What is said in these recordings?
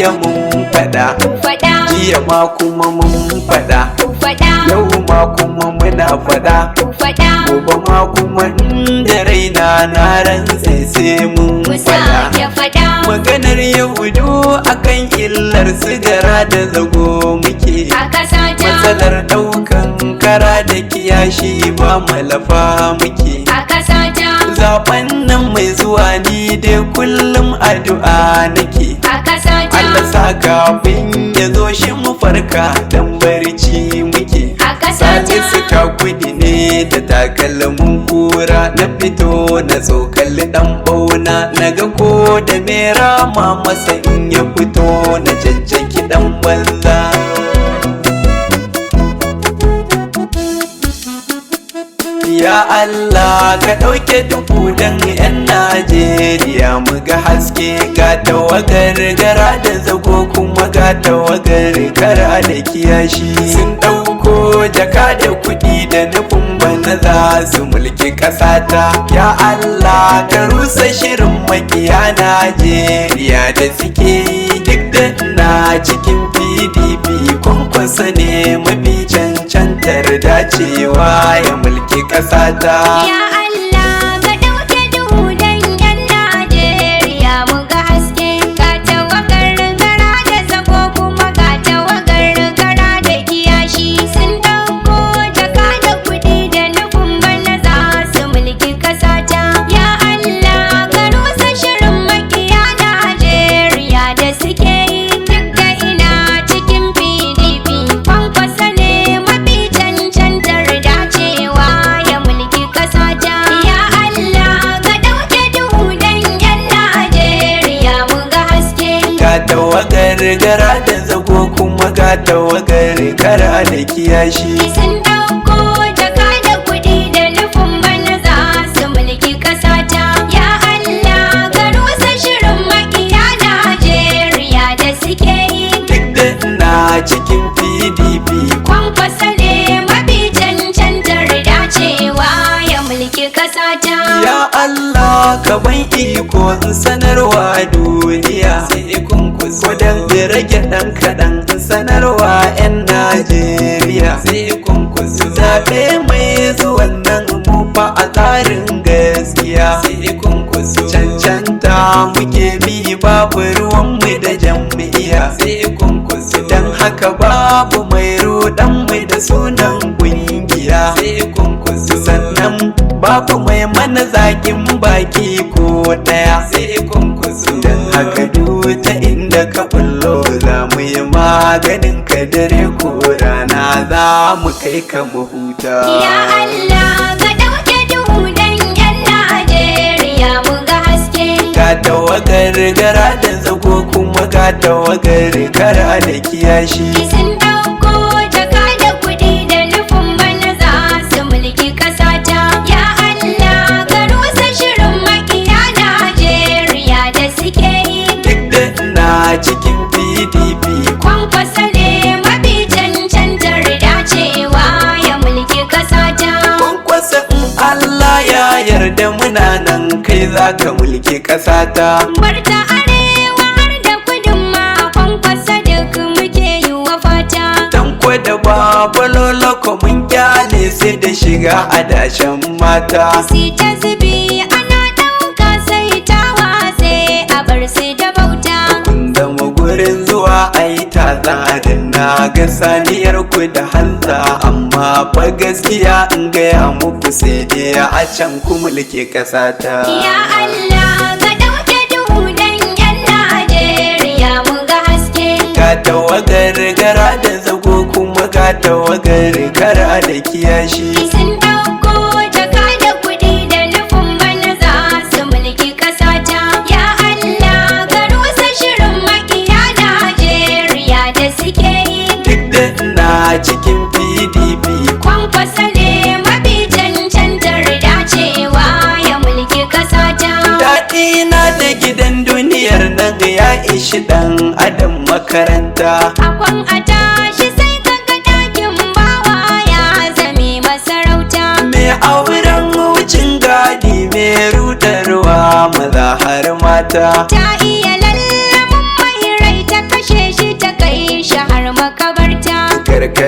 jiya mun faɗa, jiya ma kuma mun faɗa, yau ma kuma muna faɗa, gobe ma kuma inda raina na rantse sai mun faɗa. Maganar yahudu akan illar sigara da zago muke, matsalar ɗaukan kara da kiyashi ba malafa muke. Zaben nan mai zuwa ni dai kullum addu'a nake, Allah sa kafin ya zo shi mu farka dan barci muke. Salisu ta kudi ne da takalmin kura, na fito na tsokalli dan bauna, naga ko da mera ma masa in ya fito na jajjaki dan banza. Ya Allah ka ɗauke duhu dan 'yan Najeriya mu ga haske, ga tawagar gara da zago kuma ga tawagar kara da kiyashi. Sun ɗauko jaka da kuɗi da nufin bana za su mulki ƙasata. Ya Allah ka rusa shirin makiya Najeriya da suke yi, duk da na cikin PDP kwankwasa ne mafi cancantar dacewa ya mulki ƙasata. Ya Allah ka ɗauke duhu dan 'yan Najeriya mu ga haske, ga tawagar gara da zago kuma ga tawagar kara da kiyashi. Sun ɗauko jaka da kuɗi da nufin bana za su mulki ƙasata. Ya Allah ka rusa shirin makiya Najeriya da suke yi, duk da ina cikin PDP kwankwasa ne mafi cancantar dacewa ya mulki ƙasata. Ya Allah ka ɗauke duhu dan 'yan Najeriya mu ga haske. Ga tawagar gara da zago kuma ga tawagar kara da kiyashi. Sun ɗauko jaka da kuɗi da nufin bana za su mulki ƙasata. Ya Allah ka rusa shirin makiya Najeriya da suke yi, Duk da na cikin PDP kwankwasa ne mafi cancantar dacewa ya mulki ƙasata. Ya Allah ka ban iko in sanarwa duniya, sai kun kusa dan rage dan kaɗan in sanarwa 'yan Najeriya, sai kun kusa zaɓe mai zuwan nan mu fa a tsarin gaskiya, sai kun kusa cancanta muke bi babu ruwanmu da jam'iyya, sai kun kusa dan haka babu mai ruɗan mai da sunan ƙungiya, sai kun kusa sannan babu mai mana zakin baki ko daya, sai kunkusu dan haka ta inda ka bullo za mu yi maganin ka dare ko rana, za mu kai ka mu huta. Ya Allah ka ɗauke duhu dan 'yan Najeriya mu ga haske. Ga tawagar gara da zago kuma ga tawagar kara da kiyashi. Sun ɗauko jaka da kuɗi da nufin bana za su mulki ƙasata. Ya Allah ka rusa shirin makiya Najeriya da suke yi, Duk da na cikin PDP kwankwasa ne mafi cancantar dacewa ya mulki ƙasata. kwankwasa in Allah ya yarda muna nan kai za ka mulki ƙasata. Barta arewa har da kudin ma kwankwasa duk muke yi wa fata. Tanko da babalolo ko mun kyale sai da shiga adashen mata. Si ta zubi ana ɗauka sai ta watse a bar su da bauta. Kun zama gurin zuwa ai ta da na ga saniyar ku da hanza, amma fa gaskiya in gaya muku sai dai a can ku mulke ƙasata. Ya Allah ka ɗauke duhu dan 'yan Najeriya mu ga haske. Ga tawagar gara da zago kuma ga tawagar kara da kiyashi. Sun ɗauko jaka da kuɗi da nufin bana za su mulki ƙasata. Ya Allah ka rusa shirin makiya Najeriya da suke yi, Duk da na cikin PDP kwankwasa ne mafi cancantar dacewa ya mulki ƙasata. daɗi na da gidan duniyar nan ya ishi ɗan adam makaranta. Akwan a tashi sai kaga ɗakin bawa ya zame masarauta. Mai auren wucin gadi mai rudarwa maza har mata. Ta iya lallamin mai rai ta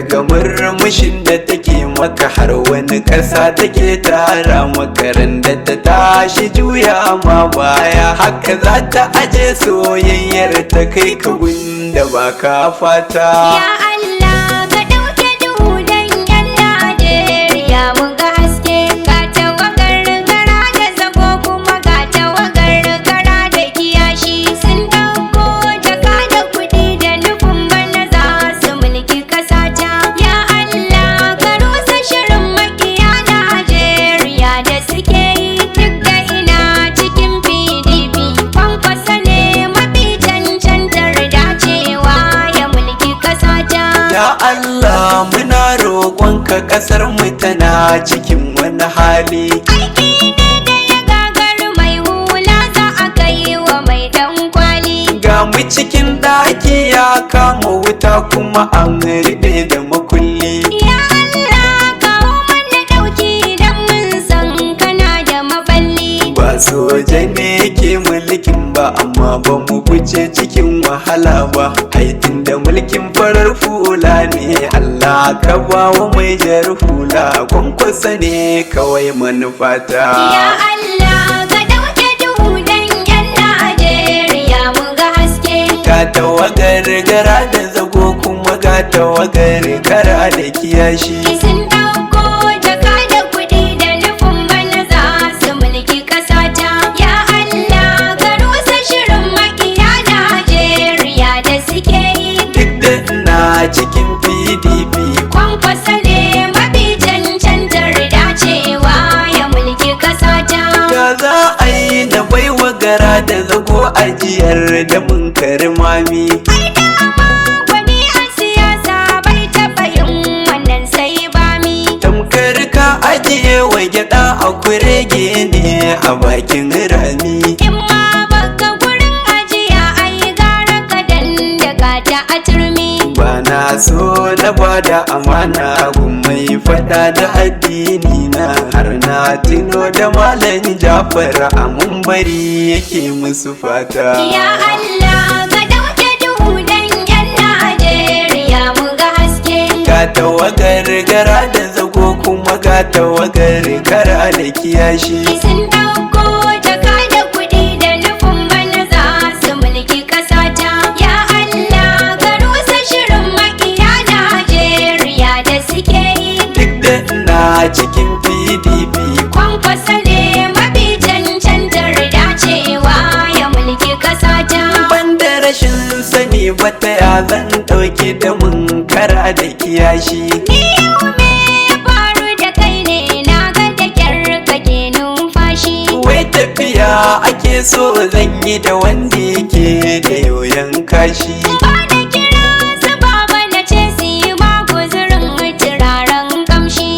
ga murmushin da take maka har wani ƙasa take tara makaran da ta tashi juya ma baya haka za ta aje soyayyar ta kai ka gunda ba ka fata. Ya Allah ka ɗauke duhu dan yan Najeriya mu ga haske, ga tawagar gara da zago kuma ga tawagar gara da kiyashi sun ɗauko jaka da kuɗi da nufin bana za su mulki ƙasa ta. Ya Allah ka rusa shirin makiya Najeriya da suke yi duk da ina cikin PDP. Kwankwasa ne mafi cancantar dacewa ya mulki ƙasa ta. Ya Allah muna roƙonka ƙasar mu tana cikin wani hali. Aiki ne da ya gagaru mai hula za a kai wa mai dan kwali. Ga mu cikin ɗaki ya kama wuta kuma an riɗe da makulli. Ya Allah kawo mana ɗauki don mun san kana da maballi. Ba soja ne ke mulkin ba amma ba mu fice cikin wahala ba. Aitin da mulkin farar hula ne Allah ka bawa mai jar hula. Kwankwasa ne kawai manufata. Ya Allah ka ɗauke duhu dan yan Najeriya mu ga haske. Ga tawagar gara da zago kuma ga tawagar kara da kiyashi. Sun ɗauko jaka da kuɗi da nufin bana za su mulki ƙasa ta. Ya Allah ka rusa shirin makiya Najeriya da suke yi. Duk da ina cikin PDP Kwankwasa ne mafi cancantar dacewa ya mulki ƙasa ta. ga za a yi na baiwa gara da zago ajiyar da mun karmami. Ai dama gwani a siyasa bai taɓa yin wannan sai ba mi. Tamkar ka ajiye wa gyaɗa a kurege ne a bakin rami. In ma baka gurin ajiya ai gara ka dandaka ta a turmi. Ba na so na bada amana gun mai fada da addini na har na tuno da malam Jafar a mumbari yake musu fata. Ya Allah ka ɗauke duhu dan yan Najeriya mu ga haske. Ga tawagar gara da zago kuma ga tawagar kara da kiyashi. Sun ɗauko jaka da kuɗi da nufin bana za su mulki ƙasa ta. Ya Allah ka rusa shirin makiya Najeriya da suke yi. Duk da ina cikin PDP Kwankwasa ne mafi cancantar dacewa ya mulki ƙasa ta. banda rashin sani bata ya zan ɗauki da mun kara da kiyashi. Ni yau me ya faru da kai ne na ga da kyar kake numfashi. Wai tafiya ake so zan yi da wanda yake da yoyon kashi. Ba da kira su baba na ce su yi ma guzurin turaren kamshi.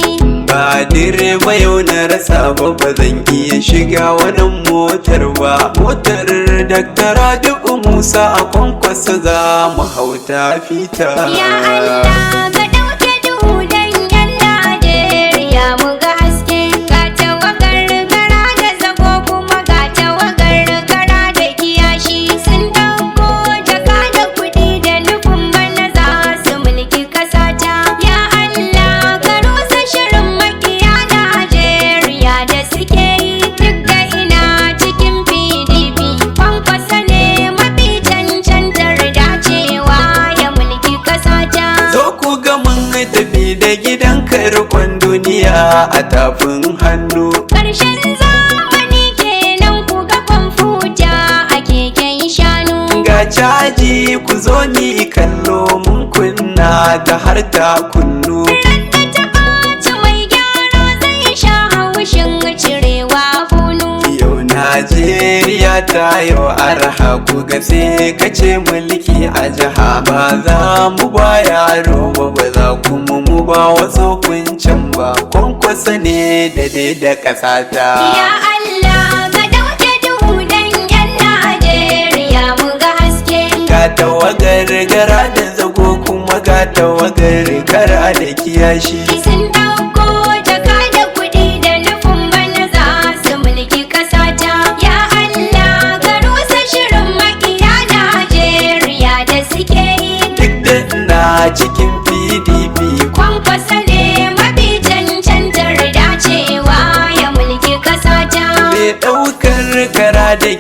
Ba direba yau na rasa ba zan iya shiga wannan motar ba. Motar Dr. Rabi'u Musa a Kwankwasa za mu hauta fita. Ya Allah ka ɗauke duhu dan yan Najeriya mu ga haske. Ga tawagar gara da zago kuma ga tawagar gara da kiyashi. Sun ɗauko jaka da kuɗi da nufin bana za su mulki ƙasa ta. Ya Allah ka rusa shirin makiya Najeriya da suke yi duk da ina cikin PDP. Kwankwasa ne mafi cancantar dacewa ya mulki ƙasa ta. Zo ku ga mun tafi da gidan karkon duniya a tafin hannu. Ƙarshen zamani kenan ku ga kwamfuta a keken shanu. Ga caji ku zo ni kallo mun kunna ta har ta kunnu. Randa ta ɓaci mai gyara zai sha haushin cirewa bunu. Yau Najeriya ta yau arha ku ga sai ka ce mulki a jiha. Ba za mu ba yaro ba za kuma mu ba wasu kuncan ba. Kwankwasa ne da dai da ƙasata. Ya Allah ka ɗauke duhu dan yan Najeriya mu ga haske. Ga tawagar gara da zago kuma ga tawagar kara da kiyashi. Sun ɗauko jaka da kuɗi da nufin bana za su mulki ƙasa ta. Ya Allah ka rusa shirin makiya Najeriya da suke yi. Duk da ina cikin PDP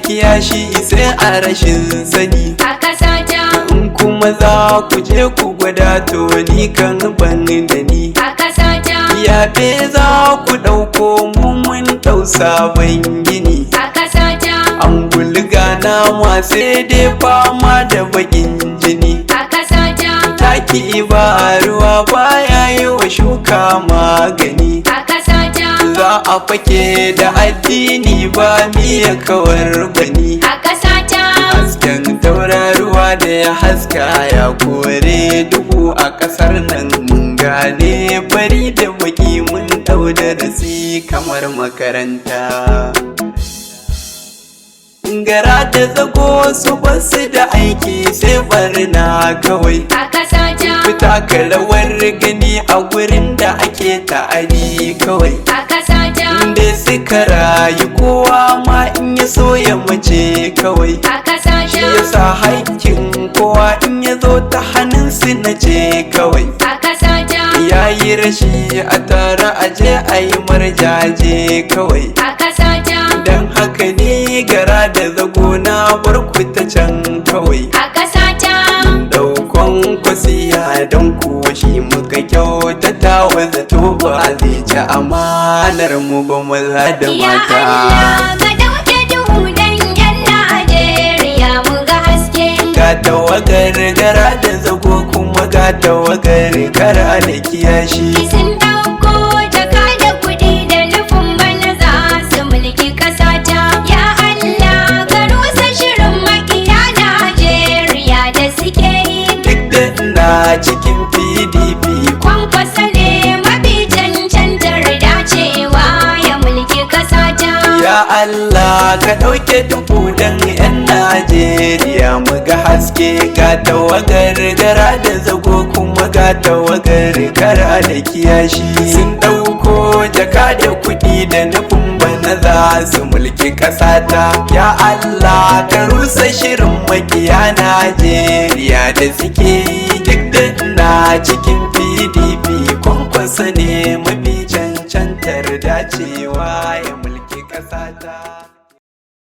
kiyashi sai a rashin sani. a kasata In kuma za ku je ku gwada to ni kan ban da ni. a kasata Yaɓe za ku ɗauko mu mun ɗau sabon gini. a kasata An gulga nama sai dai fama da bakin jini. a kasata Taki ba ruwa baya yi wa shuka magani. a kasata Za a fake da addini ba miya kawar bani. a kasata Hasken tauraruwa da ya haska ya kore duhu a ƙasar nan mun gane fari da baki mun ɗau darasi kamar makaranta. Gara da zago su basu da aiki sai barna kawai. a kasata Fita ka rawar gani a gurin da ake ta'adi kawai. a kasata Inda suka rayu kowa ma in ya so ya mace kawai. a kasata Shi yasa haƙƙin kowa in ya zo ta hannunsu na ce kawai. a kasata Yayi rashi a tare aje a yi marjaje kawai. a kasata Don haka ne gara da zago na barku ta can kawai. a kasata Daukon kwasiya don kuwa shi muka kyautata wa zato ba zai ci amanar mu ba maza da ya mata. Allah ka dauke duhu dan yan Najeriya mu ga haske Ga tawagar gara da zago kuma ga tawagar kara da kiyashi. sun dauko jaka da kuɗi da nufin bana za su mulki kasata ya Allah ka rusa shirin makiya Najeriya da suke yi Duk da ina cikin PDP kwankwasa ne mafi cancantar dacewa ya mulki kasata ya Allah ka ɗauke dubu dan 'yan Najeriya mu ga haske. Ga tawagar gara da zago kuma ga tawagar kara da kiyashi. Sun ɗauko jaka da kuɗi da nufin bana za su mulki ƙasata. Ya Allah ka rusa shirin makiya Najeriya da suke yi. Duk da ina cikin PDP kwankwasa ne mafi cancantar dacewa ya mulki ƙasata.